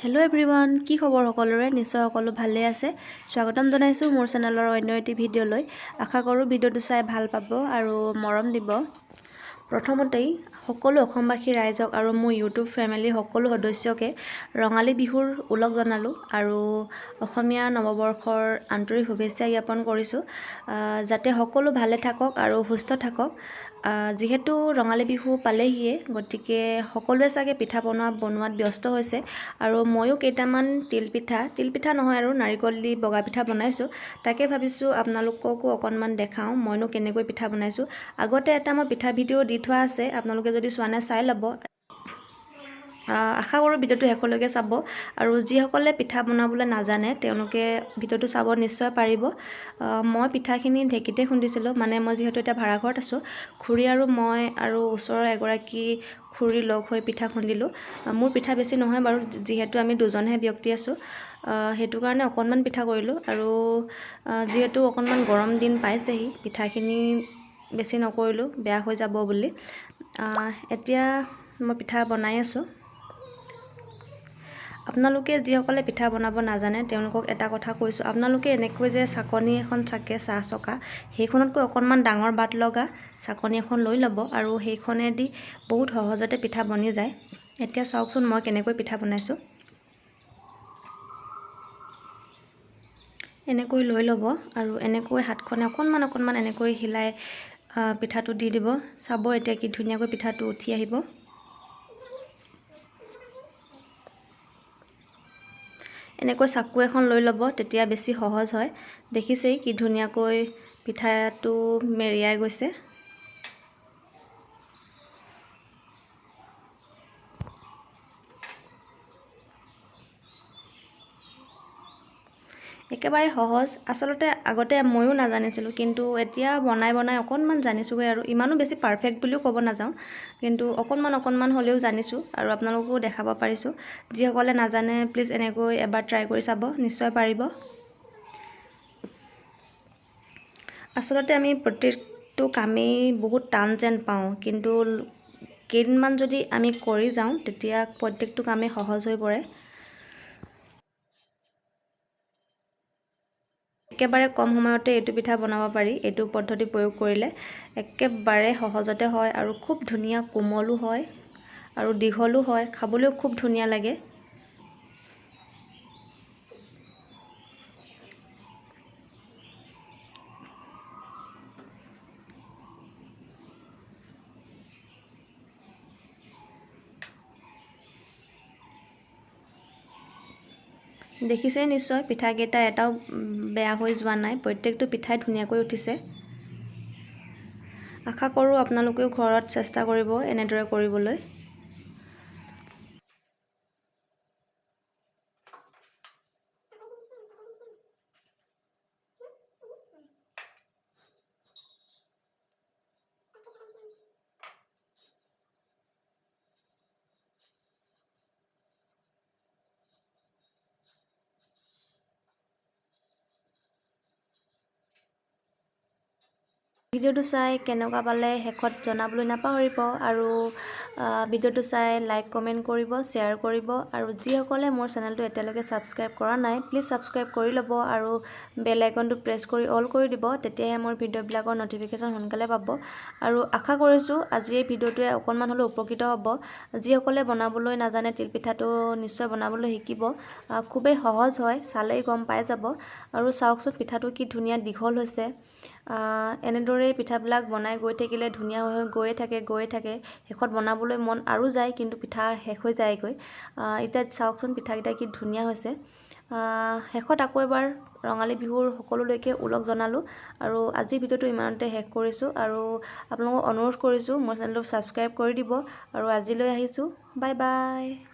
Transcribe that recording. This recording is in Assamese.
हेलो एभ्रिवान কি খবৰ সকলোৰে নিশ্চয় সকলো ভালে আছে স্বাগতম জনাইছো মোৰ চেনেলৰ অন্য এটি ভিডিঅ'লৈ আশা কৰোঁ ভিডিঅ'টো চাই ভাল পাব আৰু মৰম দিব প্ৰথমতেই সকলো অসমবাসী ৰাইজক আৰু মোৰ ইউটিউব ফেমিলিৰ সকলো সদস্যকে ৰঙালী বিহুৰ উলগ জনালো আৰু অসমীয়া নৱবৰ্ষৰ আন্তৰিক শুভেচ্ছা জ্ঞাপন কৰিছো যাতে সকলো ভালে থাকক আৰু সুস্থ থাকক যেহেতু ৰঙালী বিহু পালেহিয়ে গতিকে সকলোৱে চাগে পিঠা বনোৱাত ব্যস্ত হৈছে আৰু ময়ো কেইটামান তিলপিঠা নহয় আৰু নাৰিকল দি বগা পিঠা বনাইছো তাকে ভাবিছো আপোনালোককো অকনমান দেখাও মইনো কেনেকৈ পিঠা বনাইছো আগতে এটা মই পিঠা ভিডিঅ' দি থোৱা আছে আপোনালোকে যদি চোৱা নাই চাই ল'ব আশা কৰোঁ ভিডিঅ'টো শেষলৈকে চাব আৰু যিসকলে পিঠা বনাবলৈ নাজানে তেওঁলোকে ভিডিঅ'টো চাব নিশ্চয় পাৰিব মই পিঠাখিনি ঢেঁকীতে খুন্দিছিলোঁ মানে মই যিহেতু এটা ভাড়া ঘৰত আছোঁ খুৰী আৰু মই আৰু ওচৰৰ এগৰাকী খুৰী লগ হৈ পিঠা খুন্দিলোঁ মোৰ পিঠা বেছি নহয় বাৰু যিহেতু আমি দুজনহে ব্যক্তি আছোঁ সেইটো কাৰণে অকণমান পিঠা কৰিলোঁ আৰু যিহেতু অকণমান গৰম দিন পাইছেহি পিঠাখিনি বেছি নকৰিলোঁ বেয়া হৈ যাব বুলি এতিয়া মই পিঠা বনাই আছোঁ আপোনালোকে যিসকলে পিঠা বনাব নাজানে তেওঁলোকক এটা কথা কৈছোঁ আপোনালোকে এনেকৈ যে চাকনি এখন চাকে চাহ চকা সেইখনতকৈ অকণমান ডাঙৰ বাট লগা চাকনি এখন লৈ ল'ব আৰু সেইখনেদি বহুত সহজতে পিঠা বনি যায় এতিয়া চাওকচোন মই কেনেকৈ পিঠা বনাইছোঁ এনেকৈ লৈ ল'ব আৰু এনেকৈ হাতখনে অকণমান এনেকৈ হিলাই পিঠাটো দি দিব চাব এতিয়া কি ধুনীয়াকৈ পিঠাটো উঠি আহিব এনেকৈ চাকু এখন লৈ ল'ব তেতিয়া বেছি সহজ হয় দেখিছেই কি ধুনীয়াকৈ পিঠাটো মেৰিয়াই গৈছে একেবাৰে সহজ আসলতে আগতে ময়ো নাজানিছিলোঁ কিন্তু এতিয়া বনাই অকণমান জানিছোগৈ আৰু ইমানো বেছি পাৰফেক্ট বুলিও ক'ব নাযাওঁ কিন্তু অকণমান হ'লেও জানিছোঁ আৰু আপোনালোককো দেখাব পাৰিছোঁ যিসকলে নাজানে প্লিজ এনেকৈ এবাৰ ট্ৰাই কৰি চাব নিশ্চয় পাৰিব আসলতে আমি প্ৰত্যেকটো কামেই বহুত টান যেন পাওঁ কিন্তু কেইদিনমান যদি আমি কৰি যাওঁ তেতিয়া প্ৰত্যেকটো কামেই সহজ হৈ পৰে একেবাৰে কম সময়তে এইটো পিঠা বনাব পাৰি এইটো পদ্ধতি প্ৰয়োগ কৰিলে একেবাৰে সহজতে হয় আৰু খুব ধুনীয়া কোমলো হয় আৰু দীঘলো হয় খাবলৈও খুব ধুনীয়া লাগে দেখিছে নিশ্চয় পিঠাকেইটা এটাও বেয়া হৈ যোৱা নাই প্ৰত্যেকটো পিঠাই ধুনীয়াকৈ উঠিছে আশা কৰোঁ আপোনালোকেও ঘৰত চেষ্টা কৰিব এনেদৰে কৰিবলৈ ভিডিঅ'টো চাই কেনেকুৱা পালে শেষত জনাবলৈ নাপাহৰিব আৰু ভিডিঅ'টো চাই লাইক কমেণ্ট কৰিব শ্বেয়াৰ কৰিব আৰু যিসকলে মোৰ চেনেলটো এতিয়ালৈকে ছাবস্ক্ৰাইব কৰা নাই প্লিজ ছাবস্ক্ৰাইব কৰি ল'ব আৰু বেল আইকনটো প্ৰেছ কৰি অল কৰি দিব তেতিয়াহে মোৰ ভিডিঅ'বিলাকৰ নটিফিকেশ্যন সোনকালে পাব আৰু আশা কৰিছোঁ আজি এই ভিডিঅ'টোৱে অকণমান হ'লেও উপকৃত হ'ব যিসকলে বনাবলৈ নাজানে তিলপিঠাটো নিশ্চয় বনাবলৈ শিকিব খুবেই সহজ হয় চালেই গম পাই যাব আৰু চাওকচোন পিঠাটো কি ধুনীয়া দীঘল হৈছে এনেদৰে পিঠাবিলাক বনাই গৈ থাকিলে ধুনীয়া হৈ গৈ থাকে শেষত বনাবলৈ মন আৰু যায় কিন্তু পিঠা শেষ হৈ যায়গৈ এতিয়া চাওকচোন পিঠাকেইটা কি ধুনীয়া হৈছে শেষত আকৌ এবাৰ ৰঙালী বিহুৰ সকলোলৈকে উলগ জনালোঁ আৰু আজি ভিডিঅ'টো ইমানতে শেষ কৰিছোঁ আৰু আপোনালোকক অনুৰোধ কৰিছোঁ মোৰ চেনেলটো ছাবস্ক্ৰাইব কৰি দিব আৰু আজিলৈ আহিছোঁ বাই বাই